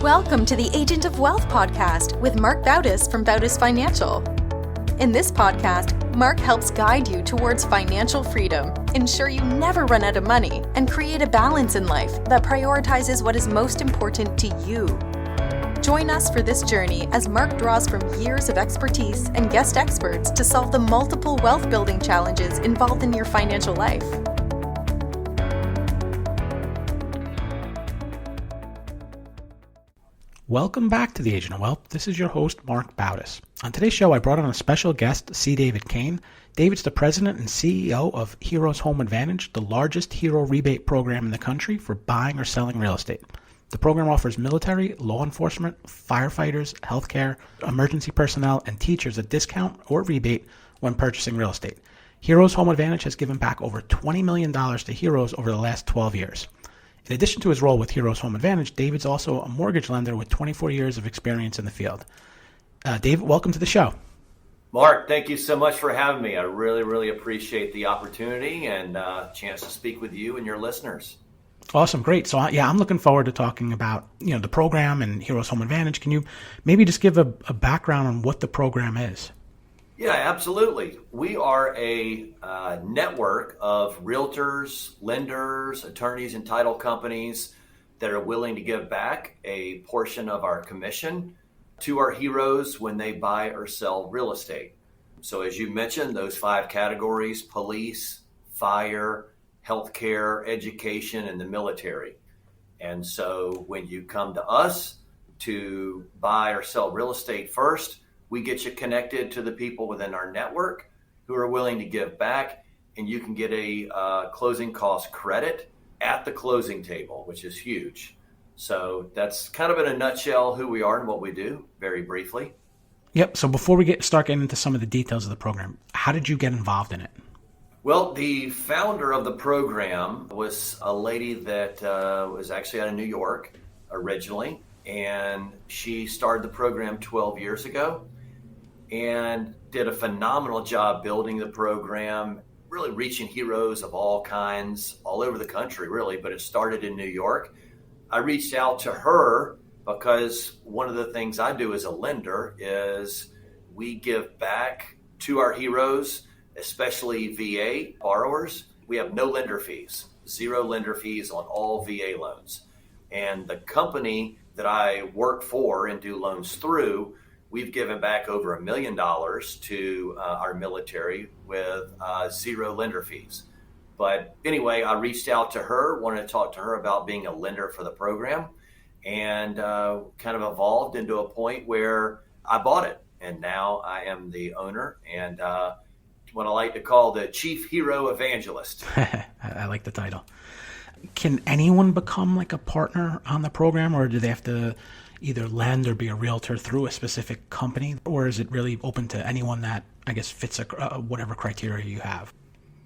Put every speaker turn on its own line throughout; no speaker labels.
Welcome to the Agent of Wealth podcast with Mark Bautis from Bautis Financial. In this podcast, Mark helps guide you towards financial freedom, ensure you never run out of money, and create a balance in life that prioritizes what is most important to you. Join us for this journey as Mark draws from years of expertise and guest experts to solve the multiple wealth building challenges involved in your financial life.
Welcome back to the Agent of Wealth. This is your host, Mark Bautis. On today's show, I brought on a special guest, C. David Cain. David's the president and CEO of Heroes Home Advantage, the largest hero rebate program in the country for buying or selling real estate. The program offers military, law enforcement, firefighters, healthcare, emergency personnel, and teachers a discount or rebate when purchasing real estate. Heroes Home Advantage has given back over $20 million to heroes over the last 12 years. In addition to his role with Heroes Home Advantage, David's also a mortgage lender with 24 years of experience in the field. David, welcome to the show.
Mark, thank you so much for having me. I really appreciate the opportunity and chance to speak with you and your listeners.
Awesome, great. So I'm looking forward to talking about the program and Heroes Home Advantage. Can you maybe just give a background on what the program is?
Yeah, absolutely. We are a network of realtors, lenders, attorneys, and title companies that are willing to give back a portion of our commission to our heroes when they buy or sell real estate. So as you mentioned, those 5 categories: police, fire, healthcare, education, and the military. And so when you come to us to buy or sell real estate first, we get you connected to the people within our network who are willing to give back, and you can get a closing cost credit at the closing table, which is huge. So that's kind of in a nutshell who we are and what we do, very briefly.
Yep. So before we start getting into some of the details of the program, how did you get involved in it?
Well, the founder of the program was a lady that was actually out of New York originally, and she started the program 12 years ago. And did a phenomenal job building the program, really reaching heroes of all kinds all over the country, really, but it started in New York. I reached out to her because one of the things I do as a lender is we give back to our heroes, especially VA borrowers. We have no lender fees, 0 lender fees on all VA loans. And the company that I work for and do loans through, we've given back over $1 million to our military with 0 lender fees. But anyway, I reached out to her, wanted to talk to her about being a lender for the program, and kind of evolved into a point where I bought it. And now I am the owner and what I like to call the chief hero evangelist.
I like the title. Can anyone become like a partner on the program, or do they have to either lend or be a realtor through a specific company, or is it really open to anyone that, I guess, fits whatever criteria you have?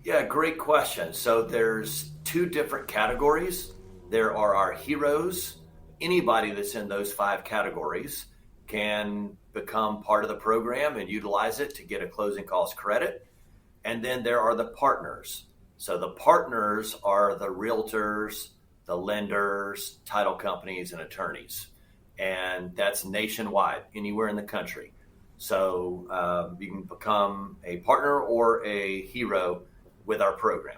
Yeah, great question. So there's 2 different categories. There are our heroes. Anybody that's in those 5 categories can become part of the program and utilize it to get a closing cost credit. And then there are the partners. So the partners are the realtors, the lenders, title companies, and attorneys. And that's nationwide, anywhere in the country. So you can become a partner or a hero with our program.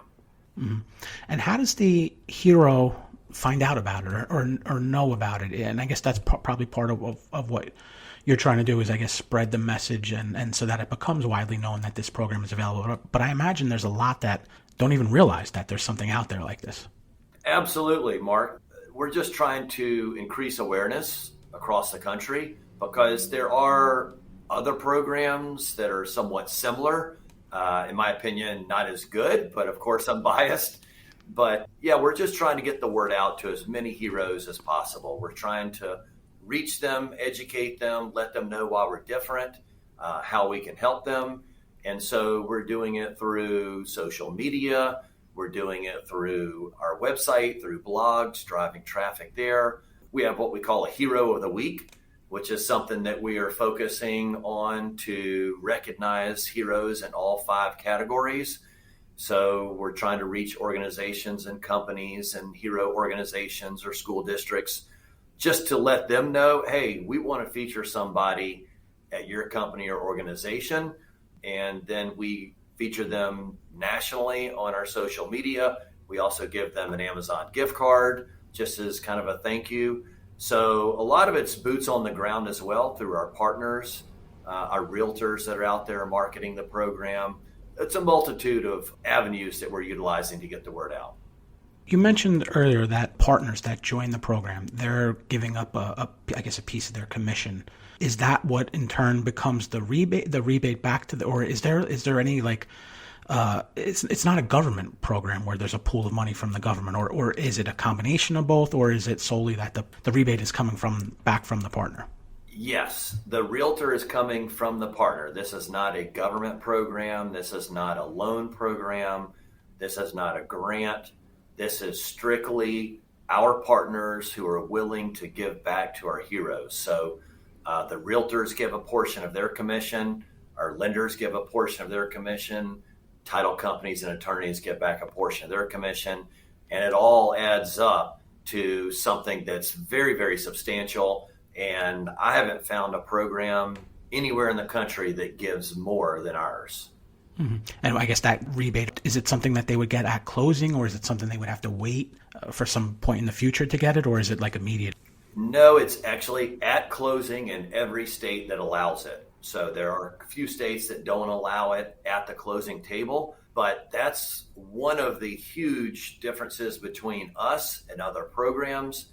Mm-hmm. And how does the hero find out about it or know about it? And I guess that's probably part of what you're trying to do is, I guess, spread the message and so that it becomes widely known that this program is available. But I imagine there's a lot that don't even realize that there's something out there like this.
Absolutely, Mark. We're just trying to increase awareness across the country because there are other programs that are somewhat similar. In my opinion, not as good, but of course I'm biased. But yeah, we're just trying to get the word out to as many heroes as possible. We're trying to reach them, educate them, let them know why we're different, how we can help them. And so we're doing it through social media. We're doing it through our website, through blogs, driving traffic there. We have what we call a Hero of the Week, which is something that we are focusing on to recognize heroes in all 5 categories. So we're trying to reach organizations and companies and hero organizations or school districts just to let them know, hey, we want to feature somebody at your company or organization. And then we feature them nationally on our social media. We also give them an Amazon gift card just as kind of a thank you. So a lot of it's boots on the ground as well through our partners, our realtors that are out there marketing the program. It's a multitude of avenues that we're utilizing to get the word out.
You mentioned earlier that partners that join the program, they're giving up a piece of their commission. Is that what in turn becomes the rebate back to or is there any it's not a government program where there's a pool of money from the government, or is it a combination of both, or is it solely that the rebate is coming back from the partner?
Yes, the realtor is coming from the partner. This is not a government program. This is not a loan program. This is not a grant. This is strictly our partners who are willing to give back to our heroes. So the realtors give a portion of their commission. Our lenders give a portion of their commission. Title companies and attorneys get back a portion of their commission. And it all adds up to something that's very, very substantial. And I haven't found a program anywhere in the country that gives more than ours.
Mm-hmm. And I guess that rebate, is it something that they would get at closing, or is it something they would have to wait for some point in the future to get it, or is it like immediate?
No, it's actually at closing in every state that allows it. So there are a few states that don't allow it at the closing table, but that's one of the huge differences between us and other programs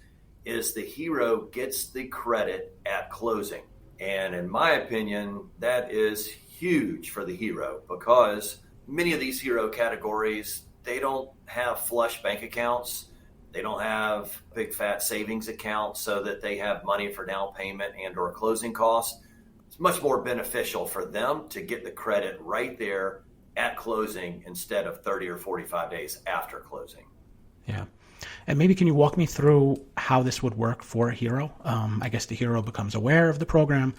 is the hero gets the credit at closing. And in my opinion, that is huge for the hero because many of these hero categories, they don't have flush bank accounts. They don't have big fat savings accounts so that they have money for down payment and or closing costs. It's much more beneficial for them to get the credit right there at closing instead of 30 or 45 days after closing.
Yeah. And maybe can you walk me through how this would work for a hero? I guess the hero becomes aware of the program.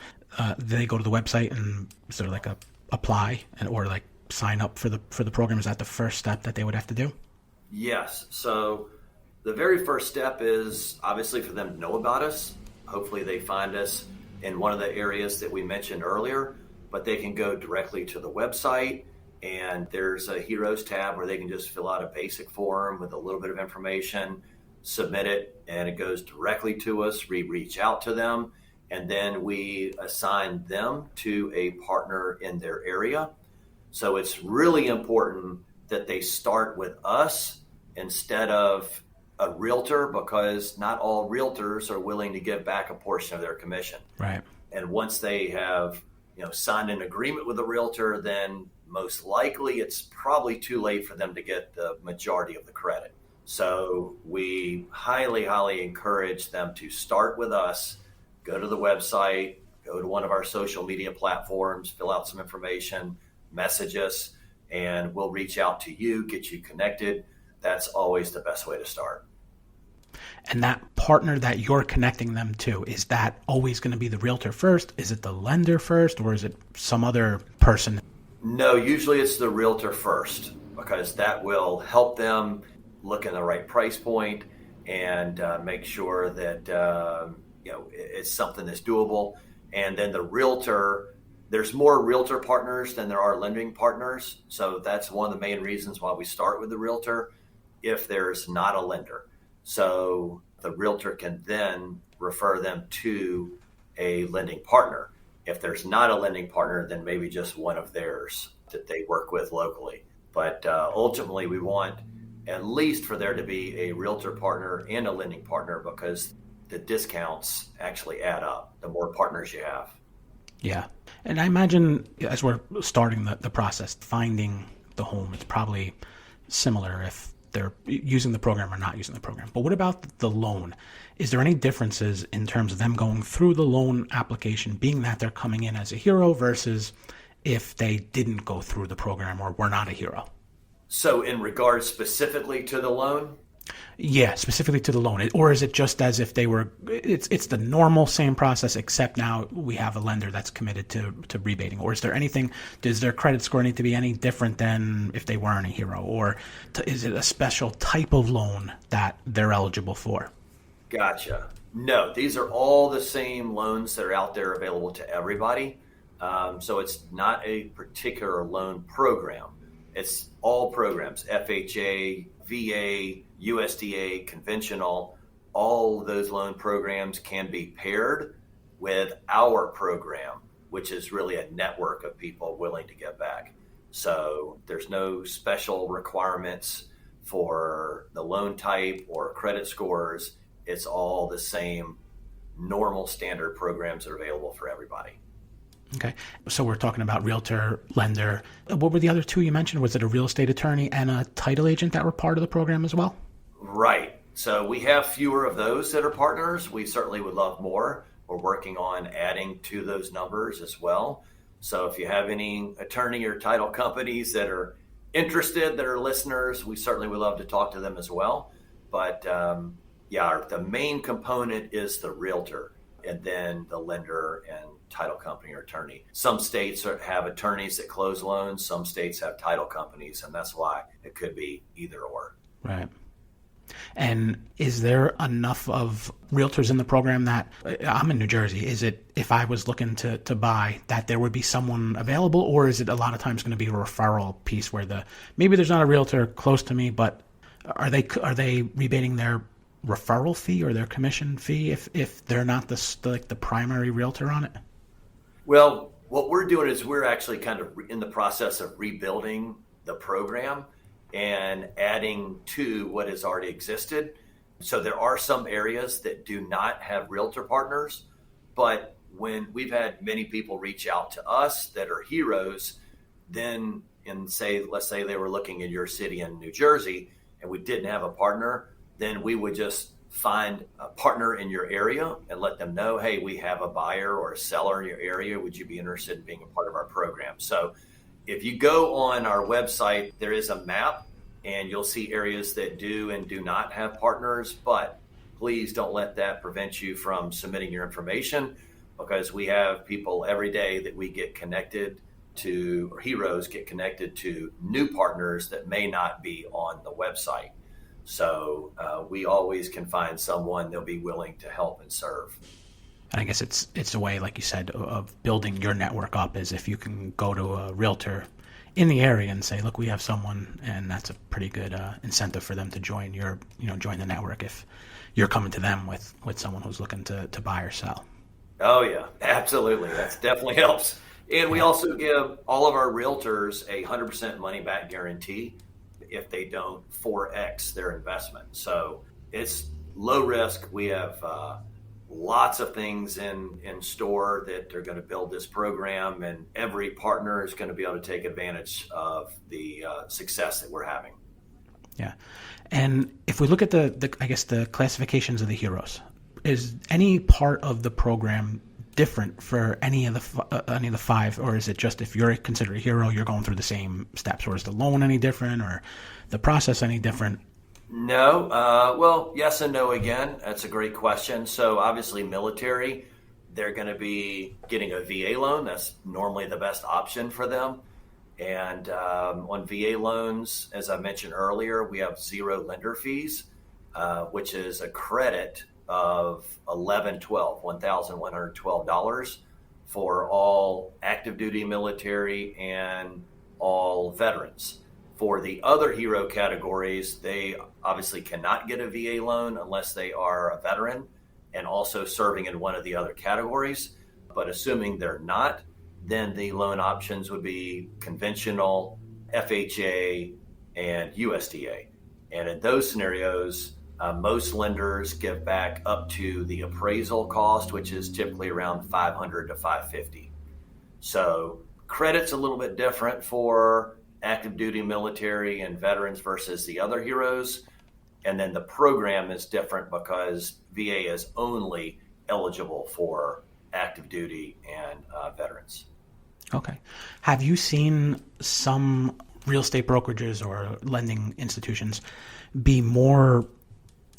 They go to the website and sort of like apply or like sign up for the program. Is that the first step that they would have to do?
Yes. So the very first step is obviously for them to know about us. Hopefully they find us in one of the areas that we mentioned earlier, but they can go directly to the website and there's a Heroes tab where they can just fill out a basic form with a little bit of information, submit it, and it goes directly to us. We reach out to them, and then we assign them to a partner in their area. So it's really important that they start with us instead of a realtor because not all realtors are willing to give back a portion of their commission.
Right.
And once they have, signed an agreement with a realtor, then most likely it's probably too late for them to get the majority of the credit. So we highly, highly encourage them to start with us, go to the website, go to one of our social media platforms, fill out some information, message us, and we'll reach out to you, get you connected. That's always the best way to start.
And that partner that you're connecting them to, is that always going to be the realtor first? Is it the lender first, or is it some other person?
No, usually it's the realtor first because that will help them look in the right price point and make sure that it's something that's doable. And then the realtor, there's more realtor partners than there are lending partners. So that's one of the main reasons why we start with the realtor if there's not a lender. So the realtor can then refer them to a lending partner. If there's not a lending partner, then maybe just one of theirs that they work with locally. But ultimately, we want at least for there to be a realtor partner and a lending partner because the discounts actually add up the more partners you have.
Yeah. And I imagine as we're starting the process, finding the home, it's probably similar if they're using the program or not using the program. But what about the loan? Is there any differences in terms of them going through the loan application, being that they're coming in as a hero versus if they didn't go through the program or were not a hero?
So in regards specifically to the loan?
Yeah, specifically to the loan. Or is it just as if they were, it's the normal same process, except now we have a lender that's committed to rebating? Or is there anything, does their credit score need to be any different than if they weren't a hero? Or is it a special type of loan that they're eligible for?
Gotcha. No, these are all the same loans that are out there available to everybody. So it's not a particular loan program. It's all programs, FHA, VA, USDA, conventional. All of those loan programs can be paired with our program, which is really a network of people willing to give back. So there's no special requirements for the loan type or credit scores. It's all the same normal standard programs that are available for everybody.
Okay. So we're talking about realtor, lender. What were the other two you mentioned? Was it a real estate attorney and a title agent that were part of the program as well?
Right. So we have fewer of those that are partners. We certainly would love more. We're working on adding to those numbers as well. So if you have any attorney or title companies that are interested, that are listeners, we certainly would love to talk to them as well. But the main component is the realtor, and then the lender and title company or attorney. Some states have attorneys that close loans. Some states have title companies, and that's why it could be either or.
Right. And is there enough of realtors in the program that I'm in New Jersey? Is it, if I was looking to buy, that there would be someone available, or is it a lot of times going to be a referral piece where maybe there's not a realtor close to me, but are they rebating their referral fee or their commission fee if they're not the primary realtor on it?
Well, what we're doing is we're actually kind of in the process of rebuilding the program and adding to what has already existed. So there are some areas that do not have realtor partners, but when we've had many people reach out to us that are heroes, then let's say they were looking in your city in New Jersey and we didn't have a partner, then we would just find a partner in your area and let them know, hey, we have a buyer or a seller in your area. Would you be interested in being a part of our program? So if you go on our website, there is a map and you'll see areas that do and do not have partners, but please don't let that prevent you from submitting your information, because we have people every day that we get connected to, or heroes get connected to new partners that may not be on the website. So we always can find someone that'll be willing to help and serve.
And I guess it's a way, like you said, of building your network up, is if you can go to a realtor in the area and say, look, we have someone, and that's a pretty good incentive for them to join join the network if you're coming to them with someone who's looking to buy or sell.
Oh yeah, absolutely. That definitely helps. And we also give all of our realtors a 100% money back guarantee if they don't 4X their investment. So it's low risk. We have lots of things in store that are going to build this program, and every partner is going to be able to take advantage of the success that we're having.
Yeah. And if we look at the classifications of the heroes, is any part of the program different for any of the five, or is it just if you're considered a hero, you're going through the same steps, or is the loan any different, or the process any different?
No. Well, yes and no again. That's a great question. So obviously military, they're going to be getting a VA loan. That's normally the best option for them. And on VA loans, as I mentioned earlier, we have zero lender fees, which is a credit of $1,112 for all active duty military and all veterans. For the other hero categories, they obviously cannot get a VA loan unless they are a veteran and also serving in one of the other categories. But assuming they're not, then the loan options would be conventional, FHA, and USDA. And in those scenarios, most lenders give back up to the appraisal cost, which is typically around $500 to $550. So credit's a little bit different for active duty military and veterans versus the other heroes. And then the program is different because VA is only eligible for active duty and veterans.
Okay. Have you seen some real estate brokerages or lending institutions be more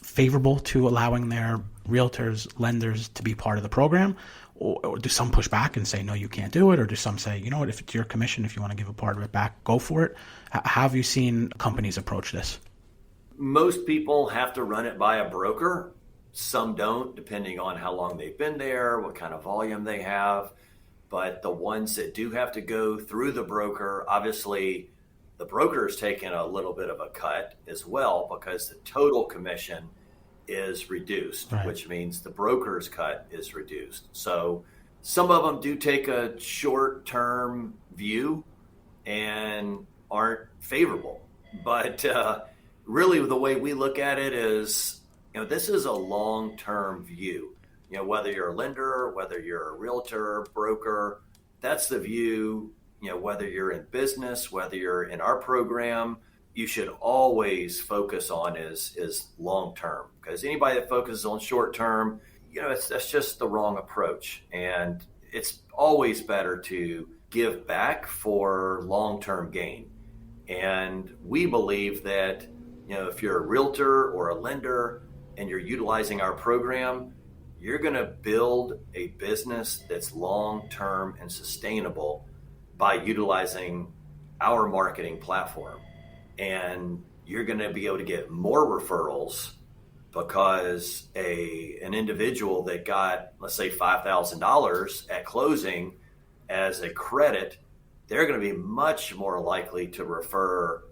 favorable to allowing their realtors, lenders to be part of the program? Or do some push back and say, no, you can't do it? Or do some say, you know what, if it's your commission, if you want to give a part of it back, go for it? How have you seen companies approach this?
Most people have to run it by a broker. Some don't, depending on how long they've been there, what kind of volume they have. But the ones that do have to go through the broker, obviously the broker is taking a little bit of a cut as well because the total commission is reduced,
right,
which means the broker's cut is reduced. So some of them do take a short-term view and aren't favorable. But really the way we look at it is, this is a long-term view. Whether you're a lender, whether you're a realtor, broker, that's the view. Whether you're in business, whether you're in our program, you should always focus on is long-term, because anybody that focuses on short-term, that's just the wrong approach. And it's always better to give back for long-term gain. And we believe that, if you're a realtor or a lender and you're utilizing our program, you're going to build a business that's long-term and sustainable by utilizing our marketing platform. And you're going to be able to get more referrals because an individual that got, let's say, $5,000 at closing as a credit, they're going to be much more likely to refer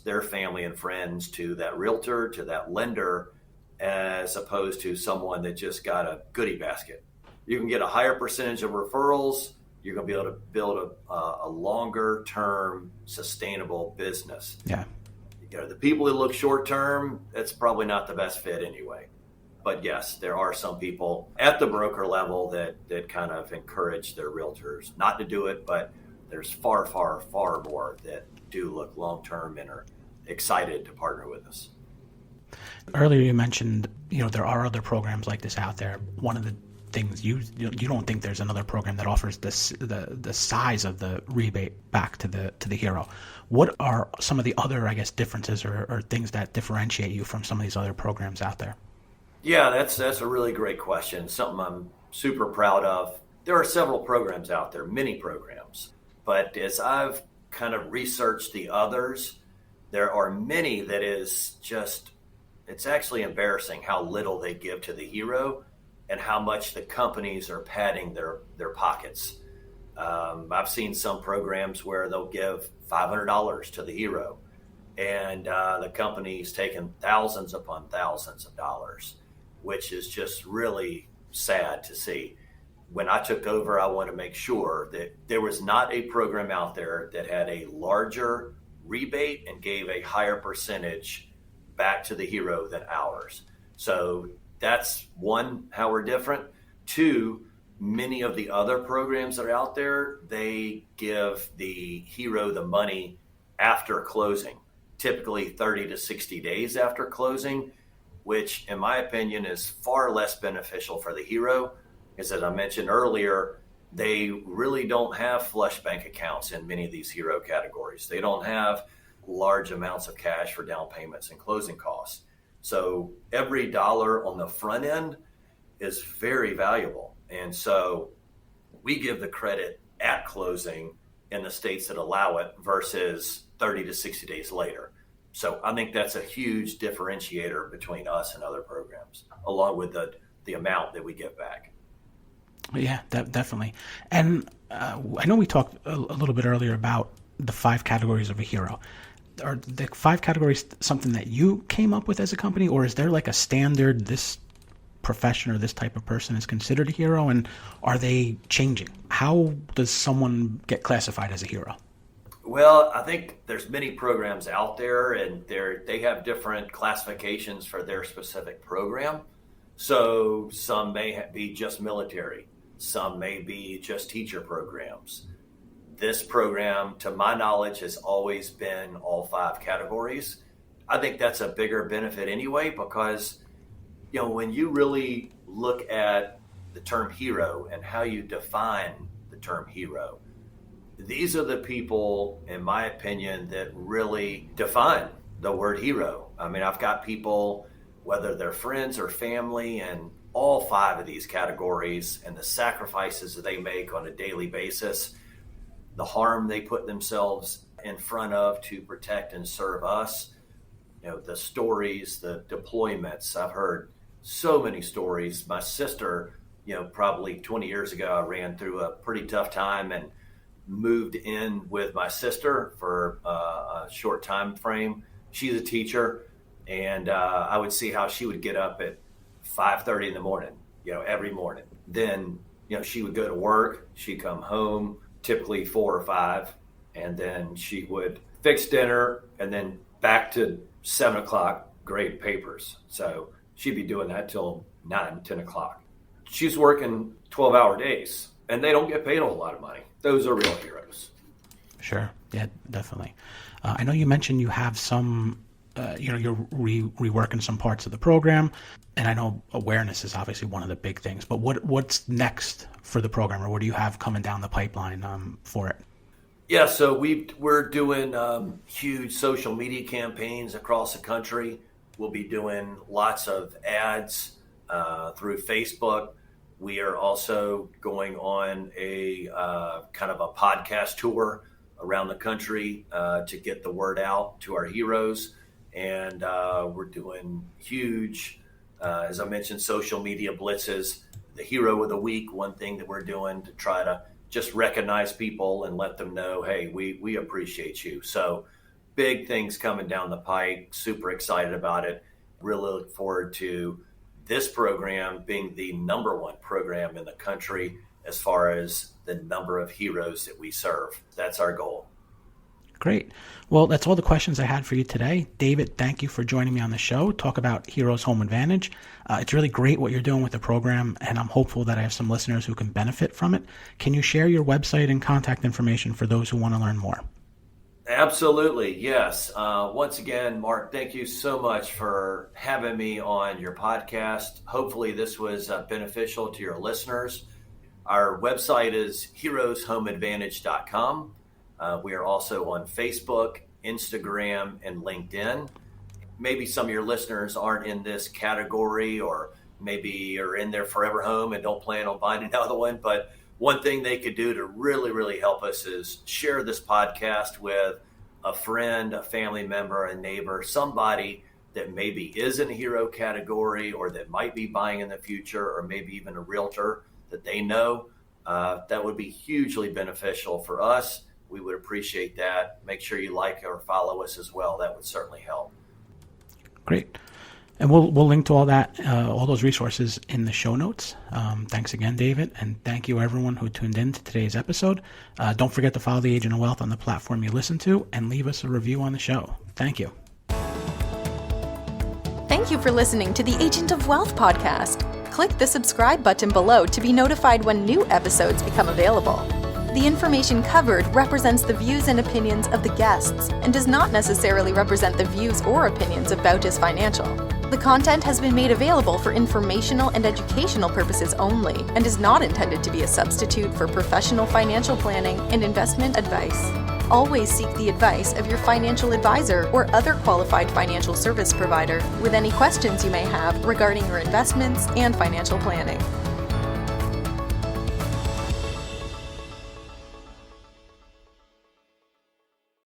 their family and friends to that realtor, to that lender, as opposed to someone that just got a goodie basket. You can get a higher percentage of referrals. You're going to be able to build a longer term sustainable business.
Yeah.
The people that look short term, that's probably not the best fit anyway. But yes, there are some people at the broker level that kind of encourage their realtors not to do it, but there's far, far, far more that do look long term and are excited to partner with us.
Earlier you mentioned, there are other programs like this out there. One of the things you don't think there's another program that offers this the size of the rebate back to the hero. What are some of the other, differences or things that differentiate you from some of these other programs out there?
Yeah, that's a really great question. Something I'm super proud of. There are several programs out there, many programs, but as I've kind of researched the others, there are many that is just, it's actually embarrassing how little they give to the hero and how much the companies are padding their pockets. I've seen some programs where they'll give $500 to the hero, and the company's taking thousands upon thousands of dollars, which is just really sad to see. When I took over, I want to make sure that there was not a program out there that had a larger rebate and gave a higher percentage back to the hero than ours. So that's one, how we're different. Two, many of the other programs that are out there, they give the hero the money after closing, typically 30 to 60 days after closing, which in my opinion is far less beneficial for the hero. Because as I mentioned earlier, they really don't have flush bank accounts in many of these hero categories. They don't have large amounts of cash for down payments and closing costs. So every dollar on the front end is very valuable. And so we give the credit at closing in the states that allow it versus 30 to 60 days later. So I think that's a huge differentiator between us and other programs, along with the amount that we give back.
Yeah, definitely. And I know we talked a little bit earlier about the 5 categories of a hero. Are the 5 categories something that you came up with as a company, or is there like a standard, this profession or this type of person is considered a hero, and are they changing? How does someone get classified as a hero?
Well, I think there's many programs out there, and they have different classifications for their specific program. So some may be just military, some may be just teacher programs. This program, to my knowledge, has always been all 5 categories. I think that's a bigger benefit anyway, because when you really look at the term hero and how you define the term hero, these are the people, in my opinion, that really define the word hero. I mean, I've got people, whether they're friends or family, and all 5 of these categories, and the sacrifices that they make on a daily basis, the harm they put themselves in front of to protect and serve us, the stories, the deployments. I've heard so many stories. My sister, probably 20 years ago, I ran through a pretty tough time and moved in with my sister for a short time frame. She's a teacher, and I would see how she would get up at 5:30 in the morning, every morning. Then, she would go to work. She'd come home, typically 4 or 5, and then she would fix dinner, and then back to 7 o'clock, grade papers. So she'd be doing that till 9, 10 o'clock. She's working 12-hour days, and they don't get paid a whole lot of money. Those are real heroes.
Sure. Yeah, definitely. I know you mentioned you have some, you're reworking some parts of the program, and I know awareness is obviously one of the big things, but what's next for the program, or what do you have coming down the pipeline for it?
Yeah, so we're doing huge social media campaigns across the country. We'll be doing lots of ads through Facebook. We are also going on a kind of a podcast tour around the country to get the word out to our heroes. And we're doing huge, as I mentioned, social media blitzes. The Hero of the Week, one thing that we're doing to try to just recognize people and let them know, hey, we appreciate you. So big things coming down the pike, super excited about it. Really look forward to this program being the number one program in the country as far as the number of heroes that we serve. That's our goal.
Great. Well, that's all the questions I had for you today. David, thank you for joining me on the show. Talk about Heroes Home Advantage. It's really great what you're doing with the program, and I'm hopeful that I have some listeners who can benefit from it. Can you share your website and contact information for those who want to learn more?
Absolutely, yes. Once again, Mark, thank you so much for having me on your podcast. Hopefully this was beneficial to your listeners. Our website is heroeshomeadvantage.com. We are also on Facebook, Instagram, and LinkedIn. Maybe some of your listeners aren't in this category, or maybe you're in their forever home and don't plan on buying another one, but one thing they could do to really, really help us is share this podcast with a friend, a family member, a neighbor, somebody that maybe is in a hero category or that might be buying in the future, or maybe even a realtor that they know. That would be hugely beneficial for us. We would appreciate that. Make sure you like or follow us as well. That would certainly help.
Great. And we'll link to all that, all those resources in the show notes. Thanks again, David, and thank you everyone who tuned in to today's episode. Don't forget to follow The Agent of Wealth on the platform you listen to, and leave us a review on the show. Thank you.
Thank you for listening to the Agent of Wealth podcast. Click the subscribe button below to be notified when new episodes become available. The information covered represents the views and opinions of the guests and does not necessarily represent the views or opinions of Bautis Financial. The content has been made available for informational and educational purposes only and is not intended to be a substitute for professional financial planning and investment advice. Always seek the advice of your financial advisor or other qualified financial service provider with any questions you may have regarding your investments and financial planning.